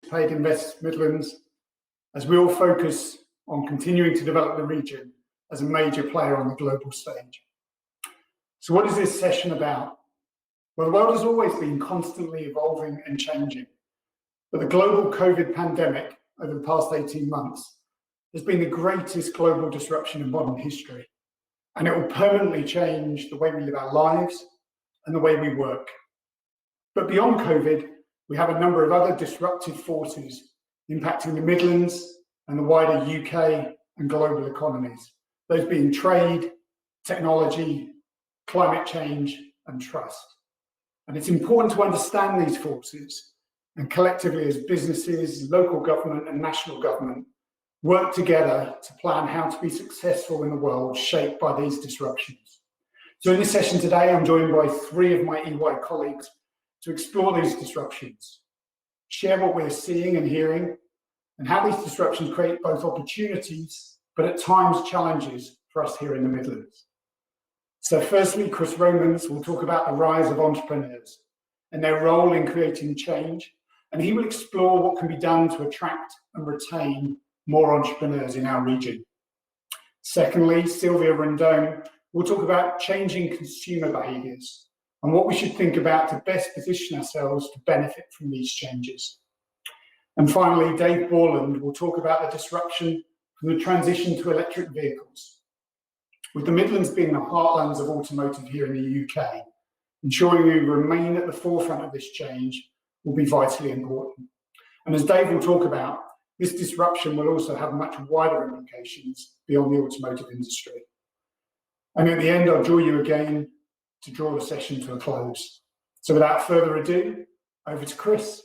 participate in West Midlands as we all focus on continuing to develop the region as a major player on the global stage. So what is this session about? Well, the world has always been constantly evolving and changing, but the global COVID pandemic over the past 18 months has been the greatest global disruption in modern history, and it will permanently change the way we live our lives and the way we work. But beyond COVID, we have a number of other disruptive forces impacting the Midlands and the wider UK and global economies, those being trade, technology, climate change, and trust. And it's important to understand these forces and collectively as businesses, local government and national government work together to plan how to be successful in a world shaped by these disruptions. So in this session today, I'm joined by three of my EY colleagues to explore these disruptions, share what we're seeing and hearing, and how these disruptions create both opportunities, but at times challenges for us here in the Midlands. So firstly, Chris Romans will talk about the rise of entrepreneurs and their role in creating change, and he will explore what can be done to attract and retain more entrepreneurs in our region. Secondly, Silvia Rindone will talk about changing consumer behaviours and what we should think about to best position ourselves to benefit from these changes. And finally, Dave Borland will talk about the disruption from the transition to electric vehicles. With the Midlands being the heartlands of automotive here in the UK, ensuring we remain at the forefront of this change will be vitally important. And as Dave will talk about, this disruption will also have much wider implications beyond the automotive industry. And at the end, I'll draw you again to draw the session to a close. So without further ado, over to Chris.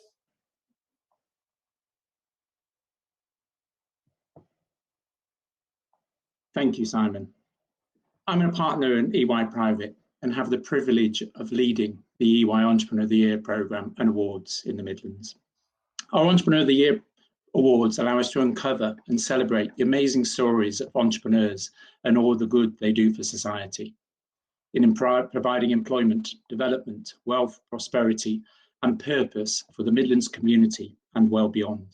Thank you, Simon. I'm a partner in EY Private and have the privilege of leading the EY Entrepreneur of the Year programme and awards in the Midlands. Our Entrepreneur of the Year awards allow us to uncover and celebrate the amazing stories of entrepreneurs and all the good they do for society in providing employment, development, wealth, prosperity and purpose for the Midlands community and well beyond.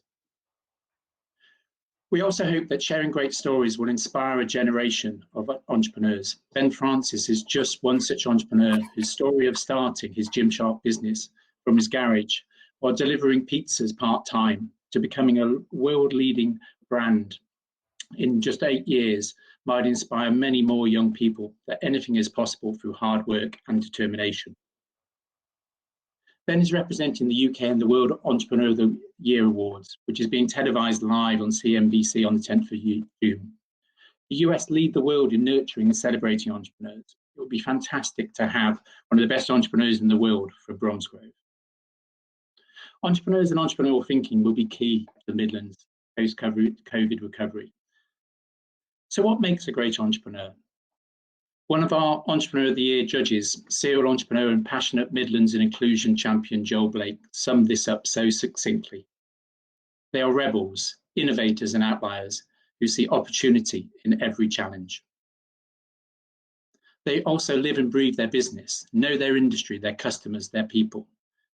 We also hope that sharing great stories will inspire a generation of entrepreneurs. Ben Francis is just one such entrepreneur whose story of starting his Gymshark business from his garage while delivering pizzas part-time to becoming a world-leading brand in just 8 years might inspire many more young people that anything is possible through hard work and determination. Ben is representing the UK and the World Entrepreneur of the Year Awards, which is being televised live on CNBC on the 10th of June. The US lead the world in nurturing and celebrating entrepreneurs. It would be fantastic to have one of the best entrepreneurs in the world for Bromsgrove. Entrepreneurs and entrepreneurial thinking will be key to the Midlands post-COVID recovery. So what makes a great entrepreneur? One of our Entrepreneur of the Year judges, serial entrepreneur and passionate Midlands and inclusion champion Joel Blake, summed this up so succinctly. They are rebels, innovators and outliers who see opportunity in every challenge. They also live and breathe their business, know their industry, their customers, their people.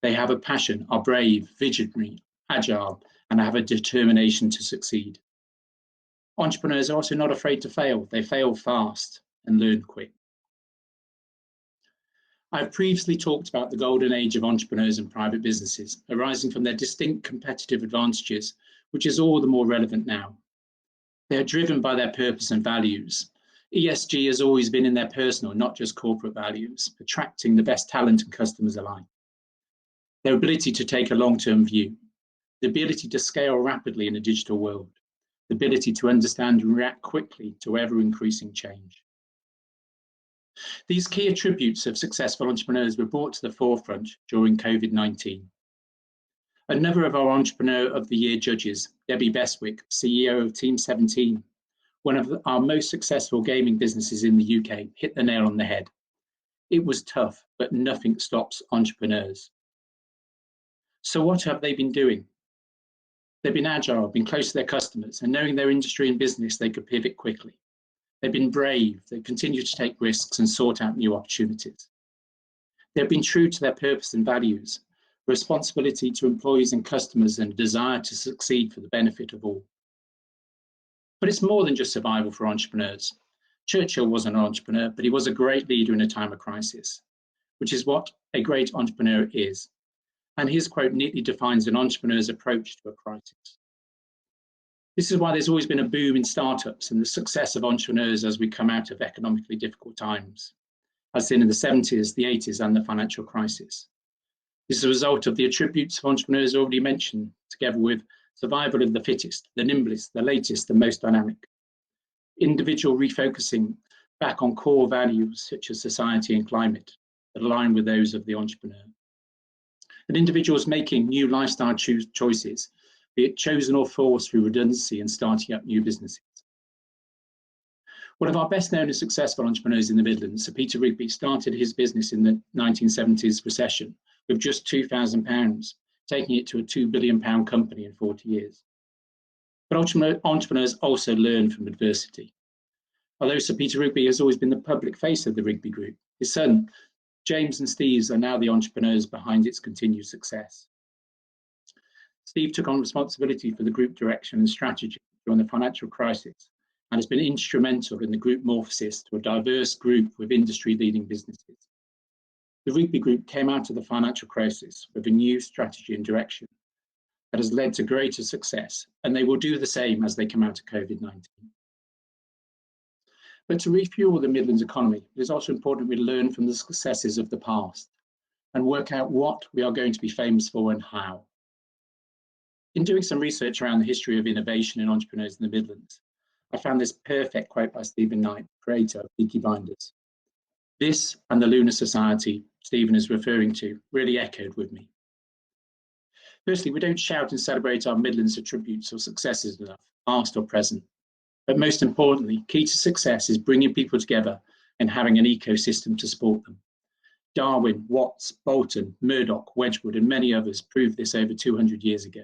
They have a passion, are brave, visionary, agile, and have a determination to succeed. Entrepreneurs are also not afraid to fail. They fail fast and learn quick. I've previously talked about the golden age of entrepreneurs and private businesses arising from their distinct competitive advantages, which is all the more relevant now. They are driven by their purpose and values. ESG has always been in their personal, not just corporate values, attracting the best talent and customers alike. Their ability to take a long-term view, the ability to scale rapidly in a digital world, the ability to understand and react quickly to ever-increasing change. These key attributes of successful entrepreneurs were brought to the forefront during COVID-19. Another of our Entrepreneur of the Year judges, Debbie Bestwick, CEO of Team 17, one of our most successful gaming businesses in the UK, hit the nail on the head. It was tough, but nothing stops entrepreneurs. So what have they been doing? They've been agile, been close to their customers, and knowing their industry and business, they could pivot quickly. They've been brave, they continue to take risks and sort out new opportunities. They've been true to their purpose and values, responsibility to employees and customers, and a desire to succeed for the benefit of all. But it's more than just survival for entrepreneurs. Churchill was an entrepreneur, but he was a great leader in a time of crisis, which is what a great entrepreneur is. And his quote neatly defines an entrepreneur's approach to a crisis. This is why there's always been a boom in startups and the success of entrepreneurs as we come out of economically difficult times, as seen in the 70s, the 80s, and the financial crisis. This is a result of the attributes of entrepreneurs already mentioned, together with survival of the fittest, the nimblest, the latest, the most dynamic. Individual refocusing back on core values such as society and climate that align with those of the entrepreneur. And individuals making new lifestyle choices, be it chosen or forced through redundancy and starting up new businesses. One of our best known and successful entrepreneurs in the Midlands, Sir Peter Rugby, started his business in the 1970s recession with just £2,000, taking it to a £2 billion company in 40 years. But entrepreneurs also learn from adversity. Although Sir Peter Rugby has always been the public face of the Rugby Group, his son, James and Steve, are now the entrepreneurs behind its continued success. Steve took on responsibility for the group direction and strategy during the financial crisis and has been instrumental in the group morphosis to a diverse group with industry-leading businesses. The Rugby Group came out of the financial crisis with a new strategy and direction that has led to greater success, and they will do the same as they come out of COVID-19. But to refuel the Midlands economy, it is also important we learn from the successes of the past and work out what we are going to be famous for and how. In doing some research around the history of innovation and entrepreneurs in the Midlands, I found this perfect quote by Stephen Knight, creator of Peaky Blinders. This and the Lunar Society Stephen is referring to really echoed with me. Firstly, we don't shout and celebrate our Midlands attributes or successes enough, past or present. But most importantly, key to success is bringing people together and having an ecosystem to support them. Darwin, Watts, Bolton, Murdoch, Wedgwood, and many others proved this over 200 years ago.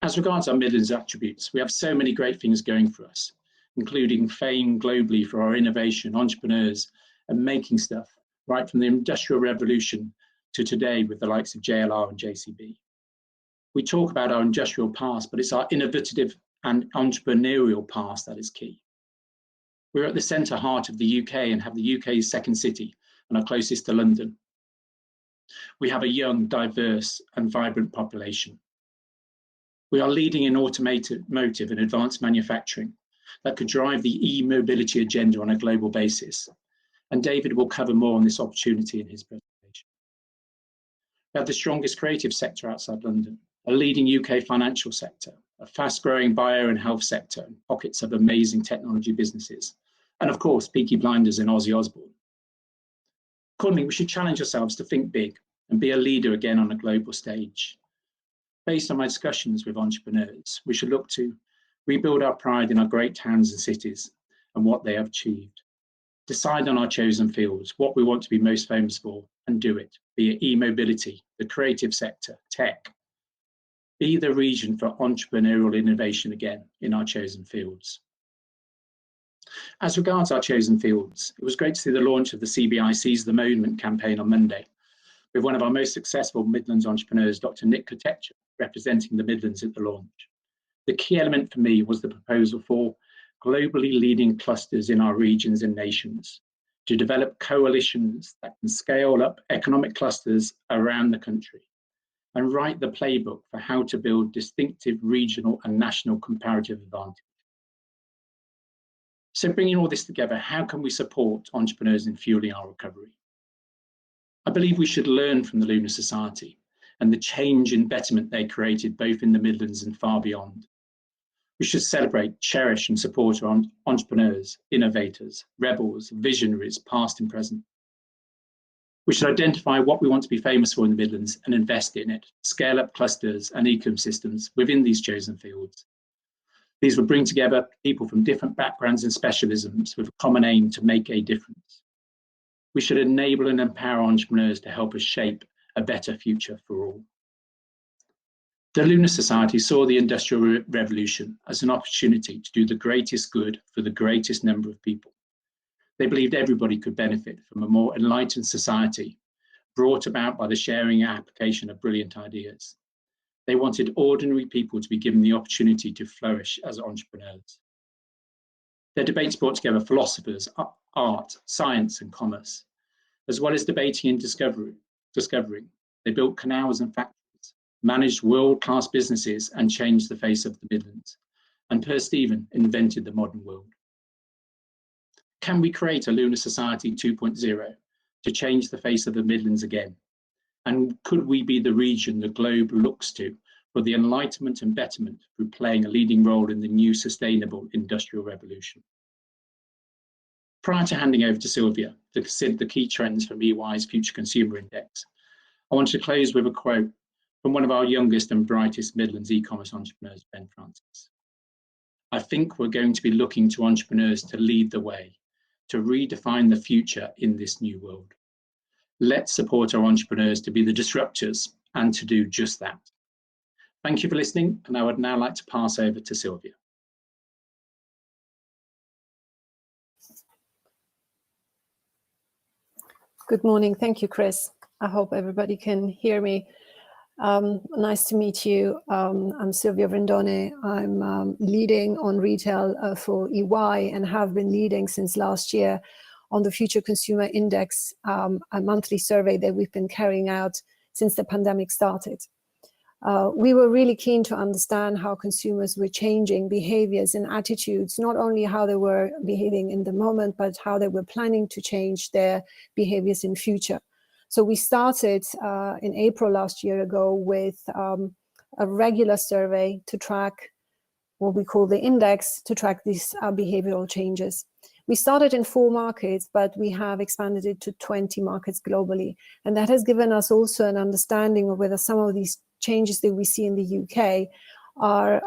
As regards our Midlands attributes, we have so many great things going for us, including fame globally for our innovation, entrepreneurs, and making stuff, right from the Industrial Revolution to today with the likes of JLR and JCB. We talk about our industrial past, but it's our innovative and entrepreneurial past that is key. We're at the centre heart of the UK and have the UK's second city and are closest to London. We have a young, diverse, and vibrant population. We are leading in automotive and advanced manufacturing that could drive the e-mobility agenda on a global basis. And David will cover more on this opportunity in his presentation. We have the strongest creative sector outside London, a leading UK financial sector, a fast-growing bio and health sector, and pockets of amazing technology businesses, and of course, Peaky Blinders and Ozzy Osbourne. Accordingly, we should challenge ourselves to think big and be a leader again on a global stage. Based on my discussions with entrepreneurs, we should look to rebuild our pride in our great towns and cities and what they have achieved. Decide on our chosen fields, what we want to be most famous for, and do it, be it e-mobility, the creative sector, tech. Be the region for entrepreneurial innovation again in our chosen fields. As regards our chosen fields, it was great to see the launch of the CBI Seize the Moment campaign on Monday, with one of our most successful Midlands entrepreneurs, Dr. Nick Kotecha, representing the Midlands at the launch. The key element for me was the proposal for globally leading clusters in our regions and nations to develop coalitions that can scale up economic clusters around the country and write the playbook for how to build distinctive regional and national comparative advantage. So bringing all this together, how can we support entrepreneurs in fueling our recovery? I believe we should learn from the Lunar Society and the change and betterment they created both in the Midlands and far beyond. We should celebrate, cherish and support our entrepreneurs, innovators, rebels, visionaries, past and present. We should identify what we want to be famous for in the Midlands and invest in it, scale up clusters and ecosystems within these chosen fields. These will bring together people from different backgrounds and specialisms with a common aim to make a difference. We should enable and empower entrepreneurs to help us shape a better future for all. The Lunar Society saw the Industrial Revolution as an opportunity to do the greatest good for the greatest number of people. They believed everybody could benefit from a more enlightened society brought about by the sharing and application of brilliant ideas. They wanted ordinary people to be given the opportunity to flourish as entrepreneurs. Their debates brought together philosophers, art, science, and commerce, as well as debating and discovering. They built canals and factories, managed world-class businesses, and changed the face of the Midlands. And Per Stephen invented the modern world. Can we create a Lunar Society 2.0 to change the face of the Midlands again? And could we be the region the globe looks to for the enlightenment and betterment through playing a leading role in the new sustainable industrial revolution? Prior to handing over to Silvia to consider the key trends from EY's Future Consumer Index, I want to close with a quote from one of our youngest and brightest Midlands e-commerce entrepreneurs, Ben Francis. I think we're going to be looking to entrepreneurs to lead the way, to redefine the future in this new world. Let's support our entrepreneurs to be the disruptors and to do just that. Thank you for listening, and I would now like to pass over to Silvia. Good morning. Thank you, Chris. I hope everybody can hear me. Nice to meet you. I'm Silvia Rindone. I'm leading on retail for EY and have been leading since last year on the Future Consumer Index, a monthly survey that we've been carrying out since the pandemic started. We were really keen to understand how consumers were changing behaviors and attitudes, not only how they were behaving in the moment, but how they were planning to change their behaviors in future. So we started in April last year ago with a regular survey to track what we call the index, to track these behavioral changes. We started in 4 markets, but we have expanded it to 20 markets globally. And that has given us also an understanding of whether some of these changes that we see in the UK are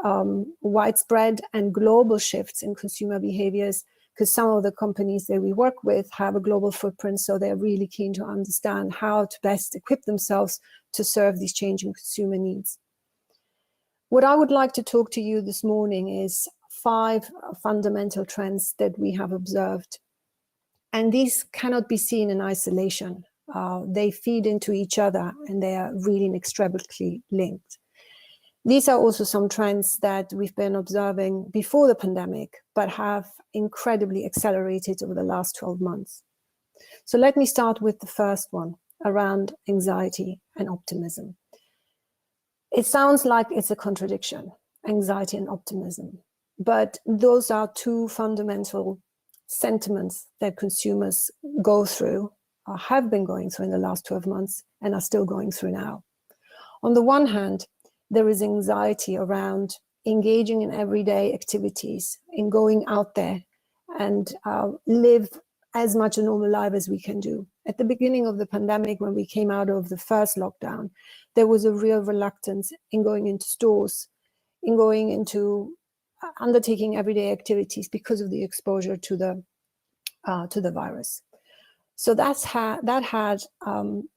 widespread and global shifts in consumer behaviors, because some of the companies that we work with have a global footprint, so they're really keen to understand how to best equip themselves to serve these changing consumer needs. What I would like to talk to you this morning is 5 fundamental trends that we have observed. And these cannot be seen in isolation. They feed into each other and they are really inextricably linked. These are also some trends that we've been observing before the pandemic, but have incredibly accelerated over the last 12 months. So let me start with the first one, around anxiety and optimism. It sounds like it's a contradiction, anxiety and optimism, but those are 2 fundamental sentiments that consumers go through, or have been going through in the last 12 months, and are still going through now. On the one hand, there is anxiety around engaging in everyday activities, in going out there and live as much a normal life as we can do. At the beginning of the pandemic, when we came out of the first lockdown, there was a real reluctance in going into stores, in going into undertaking everyday activities because of the exposure to the virus. So that had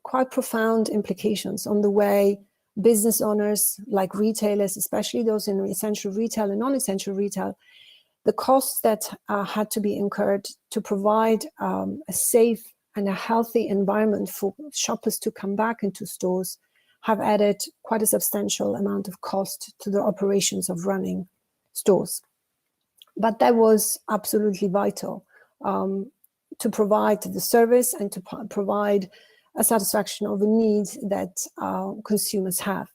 quite profound implications on the way business owners, like retailers, especially those in essential retail and non-essential retail, the costs that had to be incurred to provide a safe and a healthy environment for shoppers to come back into stores have added quite a substantial amount of cost to the operations of running stores. But that was absolutely vital to provide the service and to provide a satisfaction of the needs that consumers have.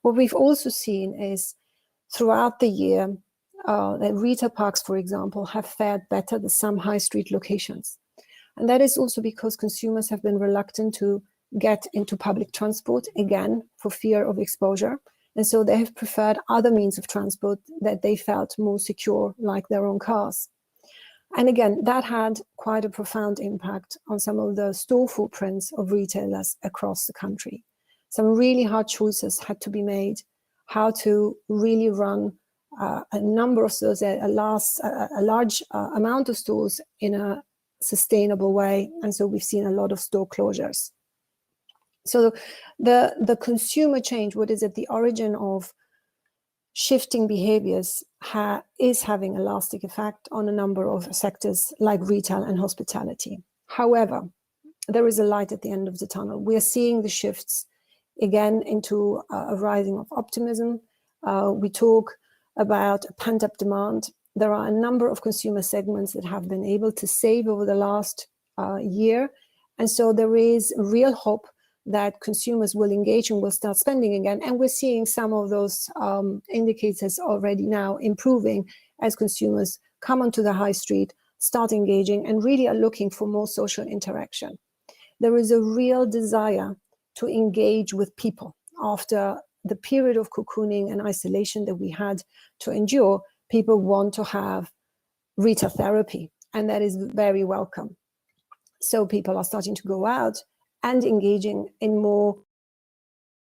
What we've also seen is throughout the year that retail parks, for example, have fared better than some high street locations. And that is also because consumers have been reluctant to get into public transport, again, for fear of exposure. And so they have preferred other means of transport that they felt more secure, like their own cars. And again, that had quite a profound impact on some of the store footprints of retailers across the country. Some really hard choices had to be made, how to really run a number of stores, a large amount of stores in a sustainable way. And so we've seen a lot of store closures. So the consumer change, what is at the origin of shifting behaviors, is having a lasting effect on a number of sectors like retail and hospitality. However, there is a light at the end of the tunnel. We are seeing the shifts again into a rising of optimism. We talk about pent-up demand. There are a number of consumer segments that have been able to save over the last year. And so there is real hope that consumers will engage and will start spending again. And we're seeing some of those indicators already now improving as consumers come onto the high street, start engaging, and really are looking for more social interaction. There is a real desire to engage with people after the period of cocooning and isolation that we had to endure. People want to have retail therapy, and that is very welcome. So people are starting to go out and engaging in more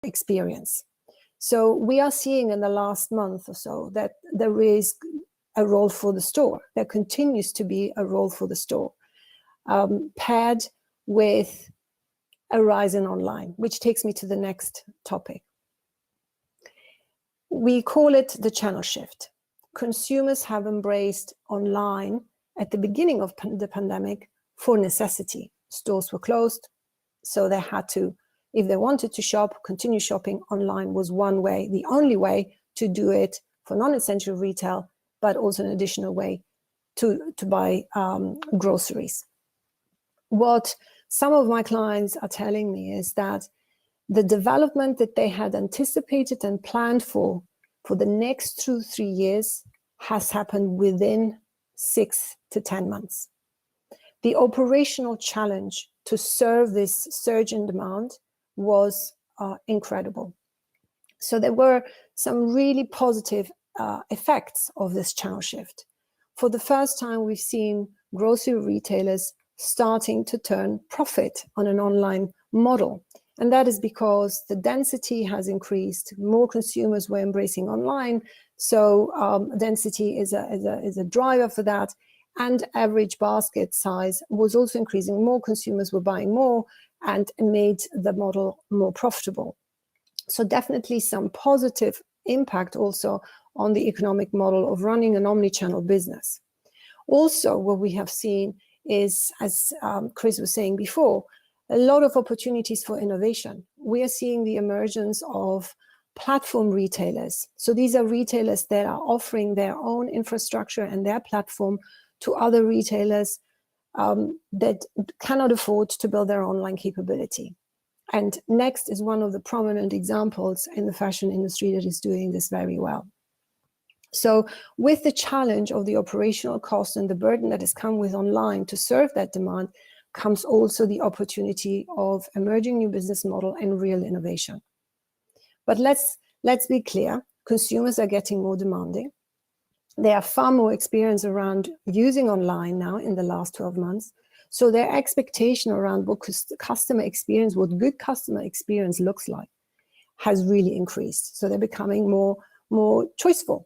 experience. So we are seeing in the last month or so that there is a role for the store. There continues to be a role for the store, paired with a rise in online, which takes me to the next topic. We call it the channel shift. Consumers have embraced online at the beginning of the pandemic for necessity. Stores were closed, so they had to, if they wanted to shop, continue shopping, online was one way, the only way to do it for non-essential retail, but also an additional way to buy groceries. What some of my clients are telling me is that the development that they had anticipated and planned for the next 2-3 years has happened within 6 to 10 months. The operational challenge to serve this surge in demand was incredible. So there were some really positive effects of this channel shift. For the first time, we've seen grocery retailers starting to turn profit on an online model. And that is because the density has increased, more consumers were embracing online, so density is a driver for that, and average basket size was also increasing. More consumers were buying more and made the model more profitable. So definitely some positive impact also on the economic model of running an omni-channel business. Also, what we have seen is, as Chris was saying before, a lot of opportunities for innovation. We are seeing the emergence of platform retailers. So these are retailers that are offering their own infrastructure and their platform to other retailers that cannot afford to build their online capability. And Next is one of the prominent examples in the fashion industry that is doing this very well. So with the challenge of the operational cost and the burden that has come with online to serve that demand, comes also the opportunity of emerging new business model and real innovation. But let's be clear, consumers are getting more demanding. They are far more experienced around using online now in the last 12 months. So their expectation around what customer experience, what good customer experience looks like, has really increased. So they're becoming more choiceful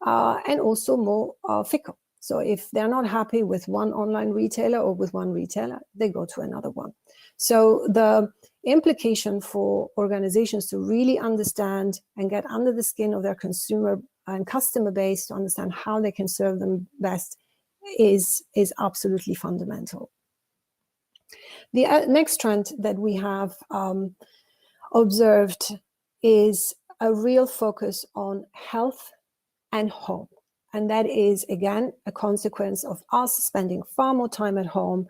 and also more fickle. So if they're not happy with one online retailer or with one retailer, they go to another one. So the implication for organizations to really understand and get under the skin of their consumer and customer base to understand how they can serve them best is absolutely fundamental. The next trend that we have observed is a real focus on health and home. And that is, again, a consequence of us spending far more time at home,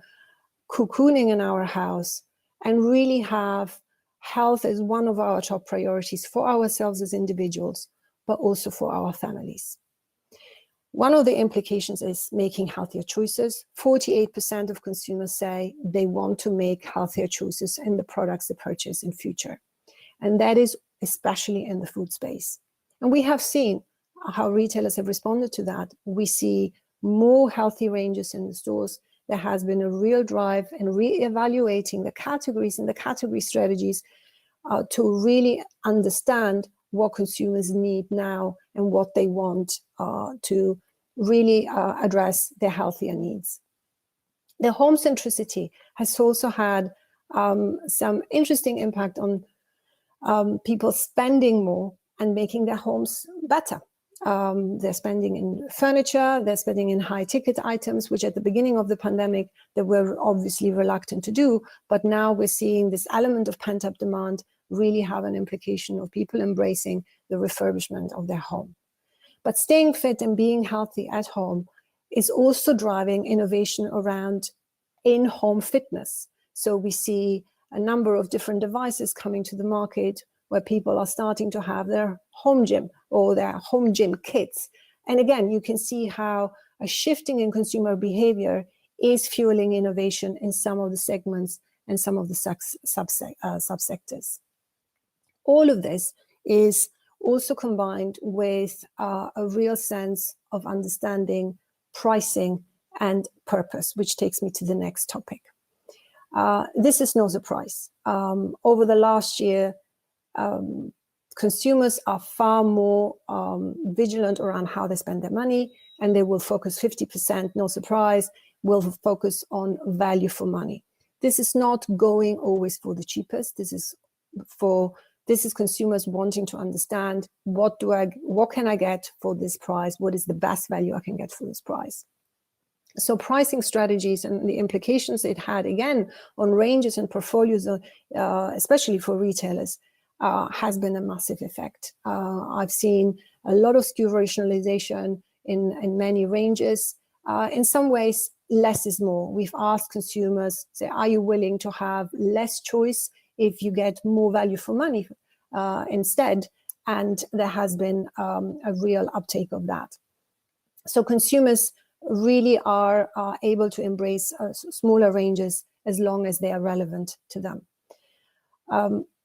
cocooning in our house, and really have health as one of our top priorities for ourselves as individuals, but also for our families. One of the implications is making healthier choices. 48% of consumers say they want to make healthier choices in the products they purchase in future. And that is especially in the food space. And we have seen how retailers have responded to that. We see more healthy ranges in the stores. There has been a real drive in re-evaluating the categories and the category strategies to really understand what consumers need now and what they want to really address their healthier needs. The home centricity has also had some interesting impact on people spending more and making their homes better. They're spending in furniture, they're spending in high ticket items, which at the beginning of the pandemic, they were obviously reluctant to do. But now we're seeing this element of pent-up demand really have an implication of people embracing the refurbishment of their home. But staying fit and being healthy at home is also driving innovation around in-home fitness. So we see a number of different devices coming to the market where people are starting to have their home gym or their home gym kits. And again, you can see how a shifting in consumer behavior is fueling innovation in some of the segments and some of the subsectors. All of this is also combined with a real sense of understanding pricing and purpose, which takes me to the next topic. This is no surprise. Over the last year, consumers are far more vigilant around how they spend their money, and they will focus 50%, no surprise, will focus on value for money. This is not going always for the cheapest. This is consumers wanting to understand what can I get for this price? What is the best value I can get for this price? So pricing strategies and the implications it had, again, on ranges and portfolios, especially for retailers, has been a massive effect. I've seen a lot of SKU rationalization in many ranges. In some ways, less is more. We've asked consumers, say, are you willing to have less choice if you get more value for money instead? And there has been a real uptake of that. So consumers really are able to embrace smaller ranges as long as they are relevant to them.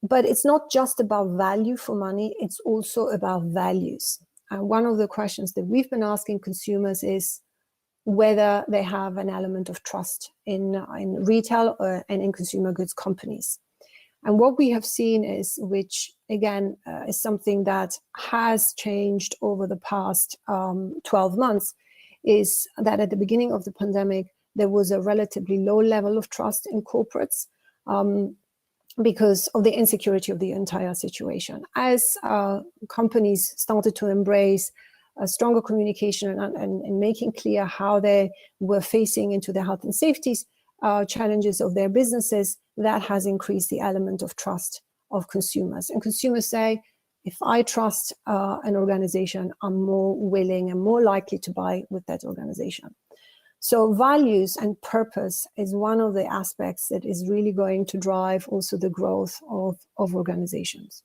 But it's not just about value for money, it's also about values. And one of the questions that we've been asking consumers is whether they have an element of trust in retail and in consumer goods companies. And what we have seen is, which again is something that has changed over the past 12 months, is that at the beginning of the pandemic, there was a relatively low level of trust in corporates because of the insecurity of the entire situation. As companies started to embrace a stronger communication and making clear how they were facing into the health and safety challenges of their businesses, that has increased the element of trust of consumers. And consumers say, if I trust an organization, I'm more willing and more likely to buy with that organization. So values and purpose is one of the aspects that is really going to drive also the growth of organizations,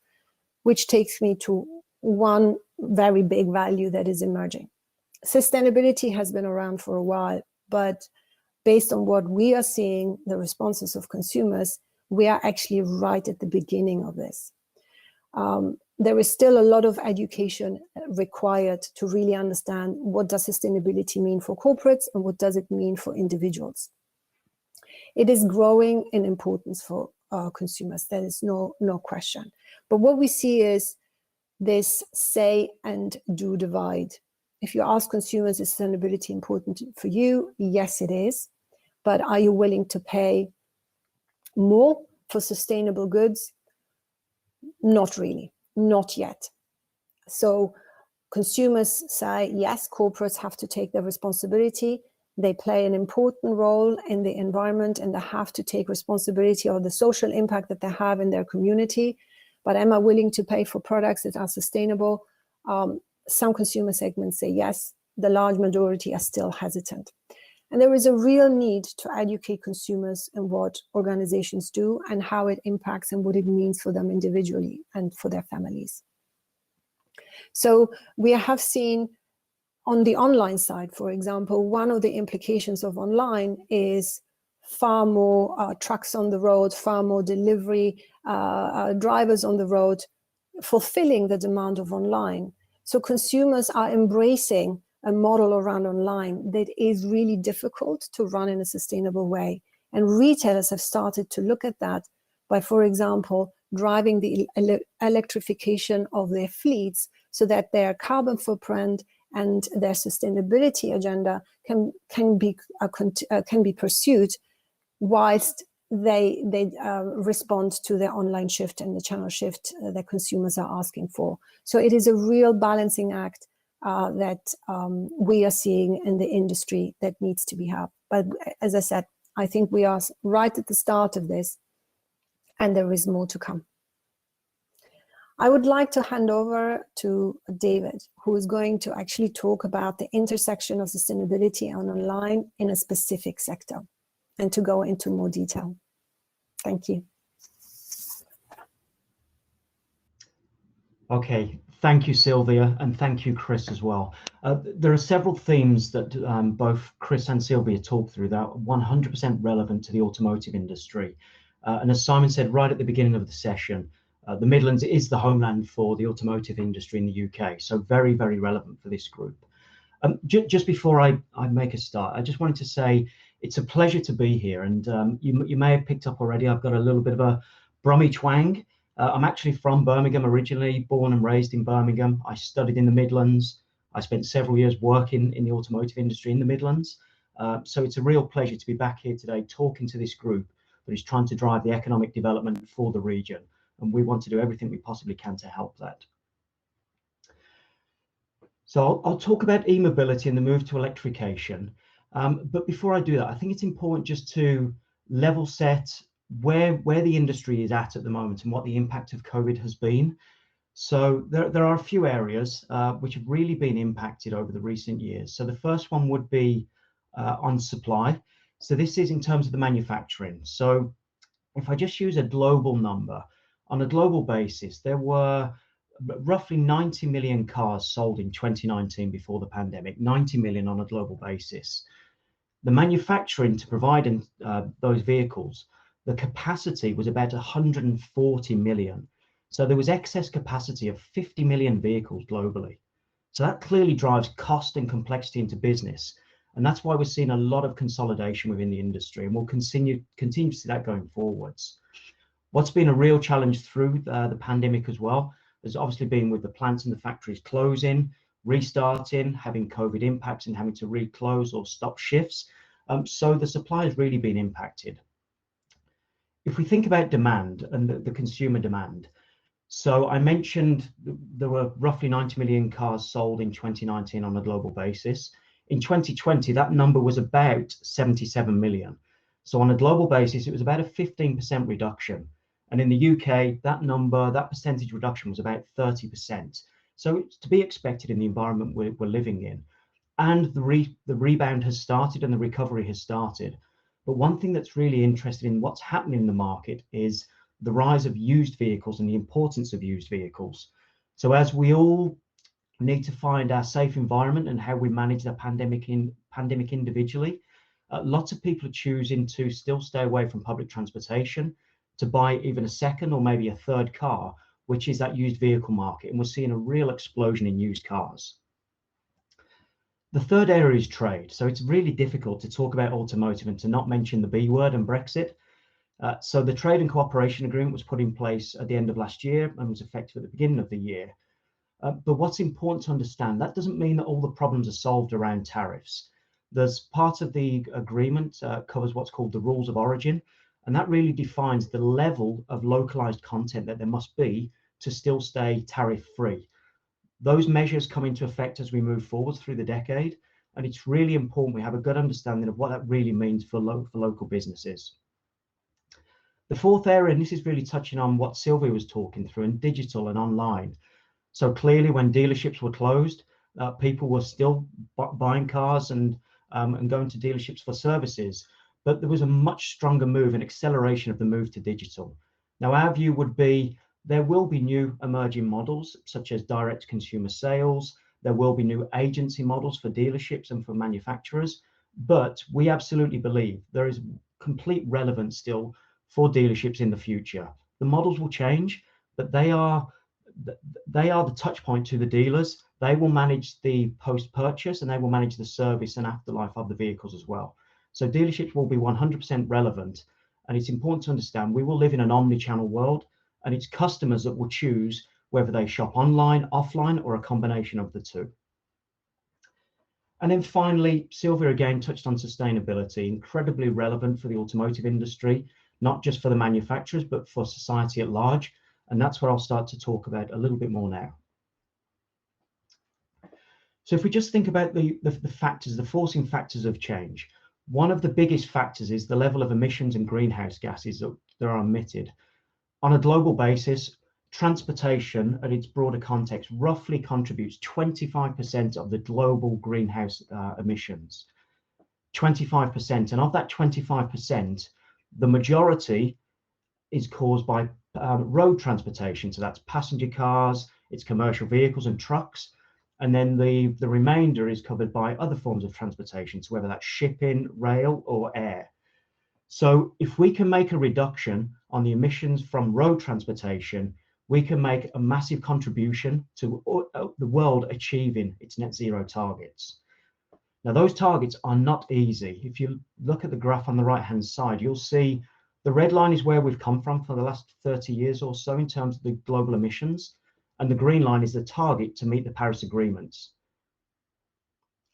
which takes me to one very big value that is emerging. Sustainability has been around for a while, but based on what we are seeing, the responses of consumers, we are actually right at the beginning of this. There is still a lot of education required to really understand what does sustainability mean for corporates and what does it mean for individuals. It is growing in importance for consumers. There is no question. But what we see is this say and do divide. If you ask consumers, is sustainability important for you? Yes, it is. But are you willing to pay more for sustainable goods? Not really. Not yet. So consumers say, yes, corporates have to take their responsibility. They play an important role in the environment and they have to take responsibility of the social impact that they have in their community. But am I willing to pay for products that are sustainable? Some consumer segments say yes. The large majority are still hesitant. And there is a real need to educate consumers in what organizations do and how it impacts and what it means for them individually and for their families. So we have seen on the online side, for example, one of the implications of online is far more trucks on the road, far more delivery drivers on the road, fulfilling the demand of online. So consumers are embracing a model around online that is really difficult to run in a sustainable way. And retailers have started to look at that by, for example, driving the electrification of their fleets so that their carbon footprint and their sustainability agenda can be pursued whilst they respond to their online shift and the channel shift that consumers are asking for. So it is a real balancing act that we are seeing in the industry that needs to be helped. But as I said, I think we are right at the start of this, and there is more to come. I would like to hand over to David, who is going to actually talk about the intersection of sustainability and online in a specific sector, and to go into more detail. Thank you. Okay, thank you, Silvia, and thank you, Chris, as well. There are several themes that both Chris and Silvia talked through that are 100% relevant to the automotive industry. And as Simon said right at the beginning of the session, the Midlands is the homeland for the automotive industry in the UK, so very, very relevant for this group. Just before I make a start, I just wanted to say it's a pleasure to be here, and you may have picked up already, I've got a little bit of a Brummie twang. I'm actually from Birmingham originally, born and raised in Birmingham. I studied in the Midlands. I spent several years working in the automotive industry in the Midlands. So it's a real pleasure to be back here today talking to this group that is trying to drive the economic development for the region. And we want to do everything we possibly can to help that. So I'll talk about eMobility and the move to electrification. But before I do that, I think it's important just to level set where the industry is at the moment and what the impact of COVID has been. So there are a few areas which have really been impacted over the recent years. So the first one would be on supply. So this is in terms of the manufacturing. So if I just use a global number, on a global basis, there were roughly 90 million cars sold in 2019 before the pandemic, 90 million on a global basis. The manufacturing to provide those vehicles, the capacity was about 140 million. So there was excess capacity of 50 million vehicles globally. So that clearly drives cost and complexity into business. And that's why we're seeing a lot of consolidation within the industry, and we'll continue to see that going forwards. What's been a real challenge through the pandemic as well has obviously been with the plants and the factories closing, restarting, having COVID impacts and having to reclose or stop shifts. So the supply has really been impacted. If we think about demand and the consumer demand, so I mentioned there were roughly 90 million cars sold in 2019 on a global basis. In 2020, that number was about 77 million. So on a global basis, it was about a 15% reduction. And in the UK, that percentage reduction was about 30%. So it's to be expected in the environment we're living in. And the rebound has started and the recovery has started. But one thing that's really interesting in what's happening in the market is the rise of used vehicles and the importance of used vehicles. So as we all need to find our safe environment and how we manage the pandemic individually, lots of people are choosing to still stay away from public transportation, to buy even a second or maybe a third car, which is that used vehicle market. And we're seeing a real explosion in used cars. The third area is trade. So it's really difficult to talk about automotive and to not mention the B word and Brexit. So the trade and cooperation agreement was put in place at the end of last year and was effective at the beginning of the year. But what's important to understand, that doesn't mean that all the problems are solved around tariffs. There's part of the agreement covers what's called the rules of origin, and that really defines the level of localized content that there must be to still stay tariff free. Those measures come into effect as we move forward through the decade, and it's really important we have a good understanding of what that really means for local businesses. The fourth area, and this is really touching on what Silvia was talking through, in digital and online. So clearly when dealerships were closed, people were still buying cars and going to dealerships for services, but there was a much stronger move and acceleration of the move to digital. Now our view would be there will be new emerging models such as direct consumer sales, there will be new agency models for dealerships and for manufacturers, but we absolutely believe there is complete relevance still for dealerships in the future. The models will change, but they are the touch point to the dealers. They will manage the post-purchase and they will manage the service and afterlife of the vehicles as well. So dealerships will be 100% relevant. And it's important to understand we will live in an omni-channel world, and it's customers that will choose whether they shop online, offline, or a combination of the two. And then finally, Silvia again touched on sustainability, incredibly relevant for the automotive industry, not just for the manufacturers, but for society at large. And that's what I'll start to talk about a little bit more now. So if we just think about the factors, the forcing factors of change, one of the biggest factors is the level of emissions and greenhouse gases that are emitted. On a global basis, transportation at its broader context roughly contributes 25% of the global greenhouse emissions. 25%, and of that 25%, the majority is caused by road transportation. So that's passenger cars, it's commercial vehicles and trucks. And then the remainder is covered by other forms of transportation, so whether that's shipping, rail, or air. So if we can make a reduction on the emissions from road transportation, we can make a massive contribution to the world achieving its net zero targets. Now, those targets are not easy. If you look at the graph on the right-hand side, you'll see the red line is where we've come from for the last 30 years or so in terms of the global emissions, and the green line is the target to meet the Paris agreements.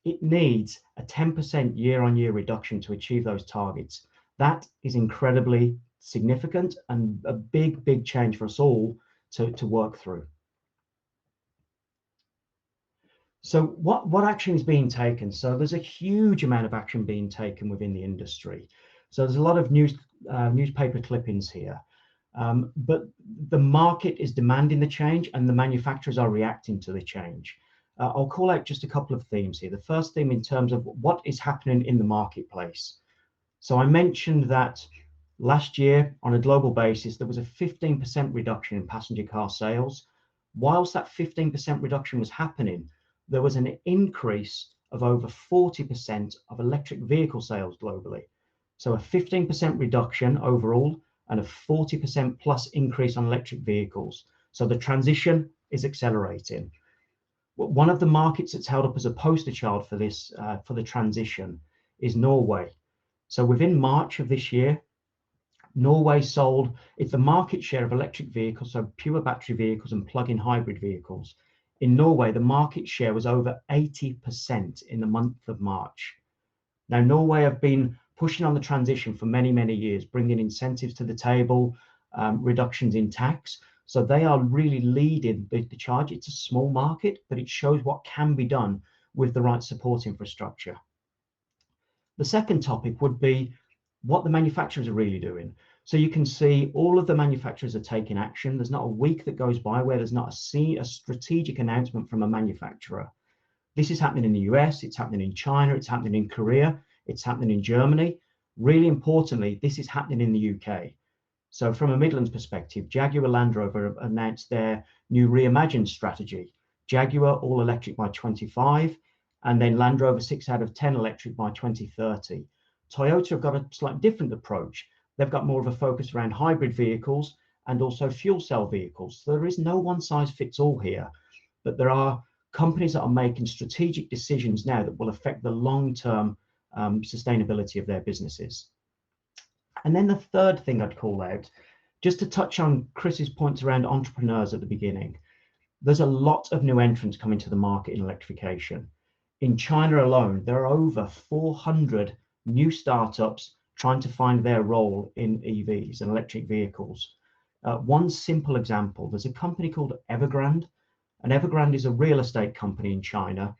It needs a 10% year-on-year reduction to achieve those targets. That is incredibly significant and a big, big change for us all to work through. So what action is being taken? So there's a huge amount of action being taken within the industry. So there's a lot of newspaper clippings here, but the market is demanding the change and the manufacturers are reacting to the change. I'll call out just a couple of themes here. The first theme in terms of what is happening in the marketplace. So I mentioned that last year on a global basis, there was a 15% reduction in passenger car sales. Whilst that 15% reduction was happening, there was an increase of over 40% of electric vehicle sales globally. So a 15% reduction overall and a 40% plus increase on electric vehicles. So the transition is accelerating. One of the markets that's held up as a poster child for this, for the transition, is Norway. So within March of this year, Norway sold, it's the market share of electric vehicles, so pure battery vehicles and plug-in hybrid vehicles. In Norway, the market share was over 80% in the month of March. Now, Norway have been pushing on the transition for many, many years, bringing incentives to the table, reductions in tax. So they are really leading the charge. It's a small market, but it shows what can be done with the right support infrastructure. The second topic would be what the manufacturers are really doing. So you can see all of the manufacturers are taking action. There's not a week that goes by where there's not a strategic announcement from a manufacturer. This is happening in the US, it's happening in China, it's happening in Korea, it's happening in Germany. Really importantly, this is happening in the UK. So from a Midlands perspective, Jaguar Land Rover announced their new reimagined strategy. Jaguar all electric by 25, and then Land Rover 6 out of 10 electric by 2030. Toyota have got a slightly different approach. They've got more of a focus around hybrid vehicles and also fuel cell vehicles. So there is no one size fits all here, but there are companies that are making strategic decisions now that will affect the long-term sustainability of their businesses. And then the third thing I'd call out, just to touch on Chris's points around entrepreneurs at the beginning, there's a lot of new entrants coming to the market in electrification. In China alone, there are over 400 new startups trying to find their role in EVs and electric vehicles. One simple example, there's a company called Evergrande, and Evergrande is a real estate company in China.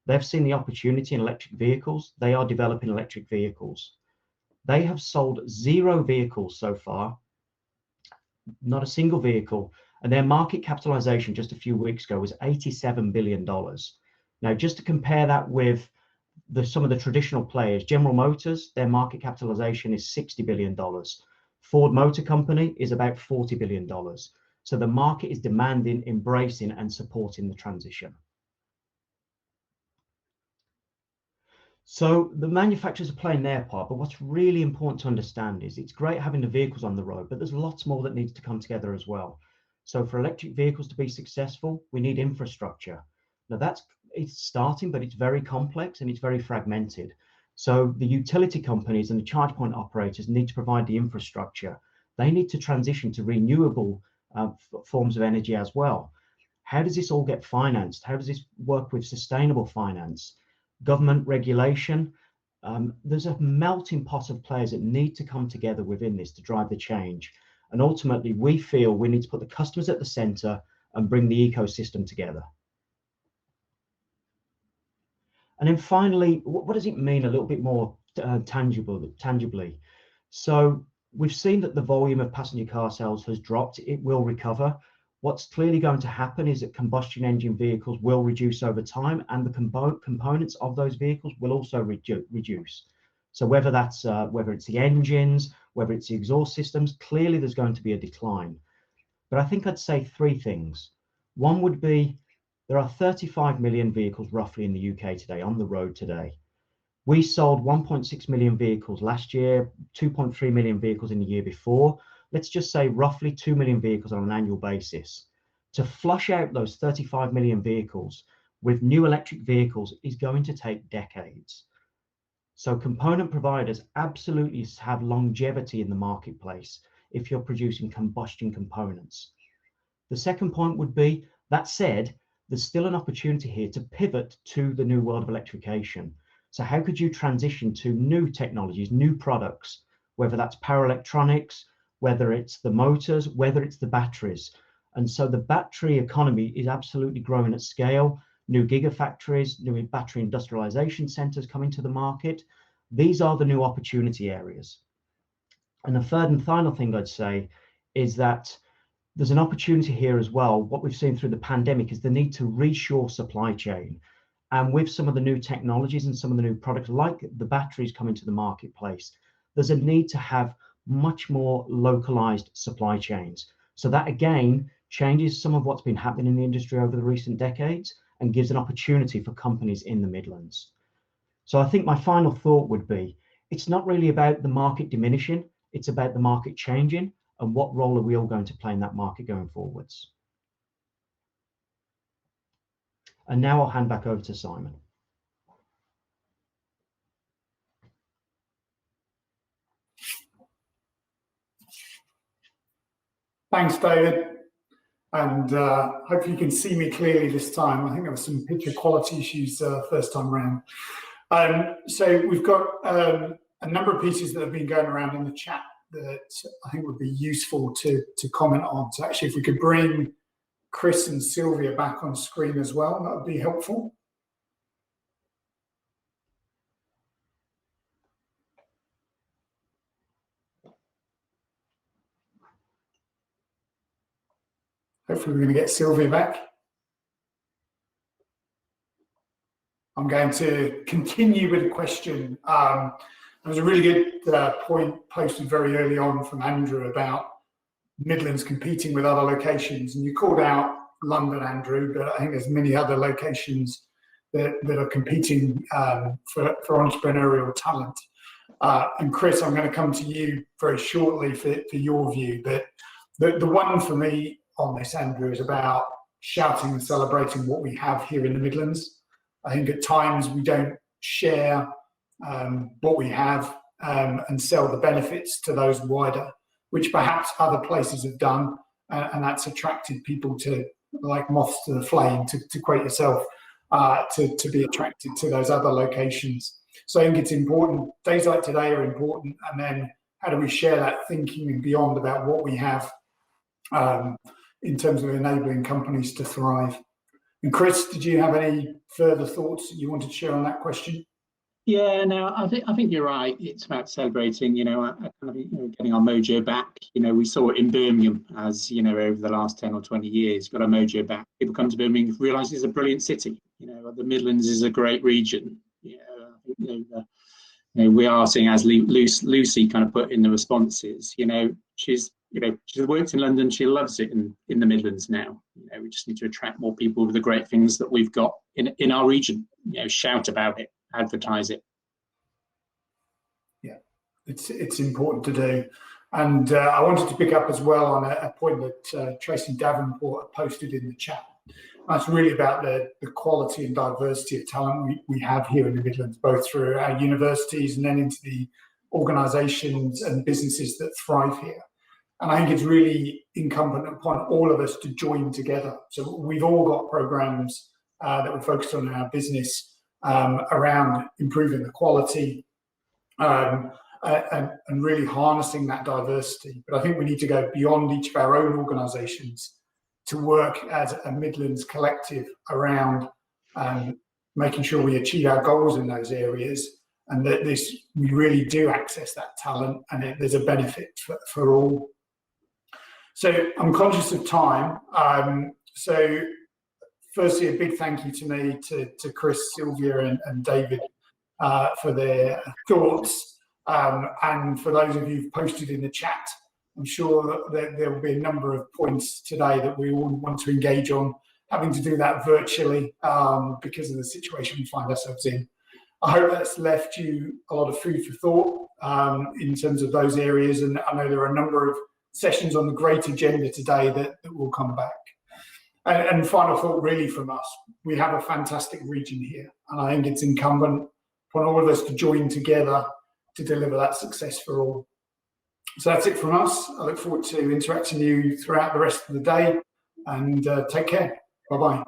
They've seen the opportunity in electric vehicles. They are developing electric vehicles. They have sold 0 vehicles so far, not a single vehicle, and their market capitalization just a few weeks ago was $87 billion. Now, just to compare that with some of the traditional players, General Motors, their market capitalization is $60 billion. Ford Motor Company is about $40 billion. So the market is demanding, embracing, and supporting the transition. So the manufacturers are playing their part, but what's really important to understand is it's great having the vehicles on the road, but there's lots more that needs to come together as well. So for electric vehicles to be successful, we need infrastructure. Now it's starting, but it's very complex and it's very fragmented. So the utility companies and the charge point operators need to provide the infrastructure. They need to transition to renewable forms of energy as well. How does this all get financed? How does this work with sustainable finance? Government regulation? There's a melting pot of players that need to come together within this to drive the change. And ultimately, we feel we need to put the customers at the center and bring the ecosystem together. And then finally, what does it mean a little bit more tangibly? So we've seen that the volume of passenger car sales has dropped. It will recover. What's clearly going to happen is that combustion engine vehicles will reduce over time, and the components of those vehicles will also reduce. So whether it's the engines, whether it's the exhaust systems, clearly there's going to be a decline. But I think I'd say three things. One would be there are 35 million vehicles roughly in the UK today on the road today. We sold 1.6 million vehicles last year, 2.3 million vehicles in the year before. Let's just say roughly 2 million vehicles on an annual basis. To flush out those 35 million vehicles with new electric vehicles is going to take decades. So component providers absolutely have longevity in the marketplace if you're producing combustion components. The second point would be, that said, there's still an opportunity here to pivot to the new world of electrification. So how could you transition to new technologies, new products, whether that's power electronics, whether it's the motors, whether it's the batteries. And so the battery economy is absolutely growing at scale. New gigafactories, new battery industrialization centers coming to the market. These are the new opportunity areas. And the third and final thing I'd say is that there's an opportunity here as well. What we've seen through the pandemic is the need to reshore supply chain. And with some of the new technologies and some of the new products, like the batteries coming to the marketplace, there's a need to have much more localized supply chains. So that again changes some of what's been happening in the industry over the recent decades and gives an opportunity for companies in the Midlands. So I think my final thought would be, it's not really about the market diminishing, it's about the market changing and what role are we all going to play in that market going forwards. And now I'll hand back over to Simon. Thanks, David. And hopefully you can see me clearly this time. I think there were some picture quality issues first time around. So we've got a number of pieces that have been going around in the chat that I think would be useful to comment on. So actually, if we could bring Chris and Silvia back on screen as well, that would be helpful. Hopefully we're going to get Silvia back. I'm going to continue with a question. There was a really good point posted very early on from Andrew about Midlands competing with other locations. And you called out London, Andrew, but I think there's many other locations that are competing for entrepreneurial talent. And Chris, I'm going to come to you very shortly for your view. But the one for me on this, Andrew, is about shouting and celebrating what we have here in the Midlands. I think at times we don't share what we have and sell the benefits to those wider, which perhaps other places have done, and that's attracted people to, like moths to the flame, to quote yourself, to be attracted to those other locations. So I think it's important. Days like today are important, and then how do we share that thinking and beyond about what we have in terms of enabling companies to thrive. And Chris, did you have any further thoughts that you wanted to share on that question? Yeah, no, I think you're right. It's about celebrating, getting our mojo back. We saw it in Birmingham as, over the last 10 or 20 years, got our mojo back. People come to Birmingham, realise it's a brilliant city. The Midlands is a great region. We are seeing, as Lucy kind of put in the responses, she's worked in London, she loves it in the Midlands now. We just need to attract more people with the great things that we've got in our region. Shout about it, advertise it. Yeah, it's important to do. And I wanted to pick up as well on a point that Tracy Davenport posted in the chat. That's really about the quality and diversity of talent we have here in the Midlands, both through our universities and then into the organisations and businesses that thrive here. And I think it's really incumbent upon all of us to join together. So we've all got programs that we're focused on in our business around improving the quality and really harnessing that diversity. But I think we need to go beyond each of our own organisations to work as a Midlands collective around making sure we achieve our goals in those areas, and that we really do access that talent, and there's a benefit for all. So I'm conscious of time. So firstly, a big thank you to Chris, Silvia, and David for their thoughts, and for those of you who've posted in the chat. I'm sure that there will be a number of points today that we all want to engage on, having to do that virtually because of the situation we find ourselves in. I hope that's left you a lot of food for thought in terms of those areas, and I know there are a number of sessions on the great agenda today that will come back. And final thought really from us, we have a fantastic region here, and I think it's incumbent upon all of us to join together to deliver that success for all. So that's it from us. I look forward to interacting with you throughout the rest of the day, and take care. Bye-bye.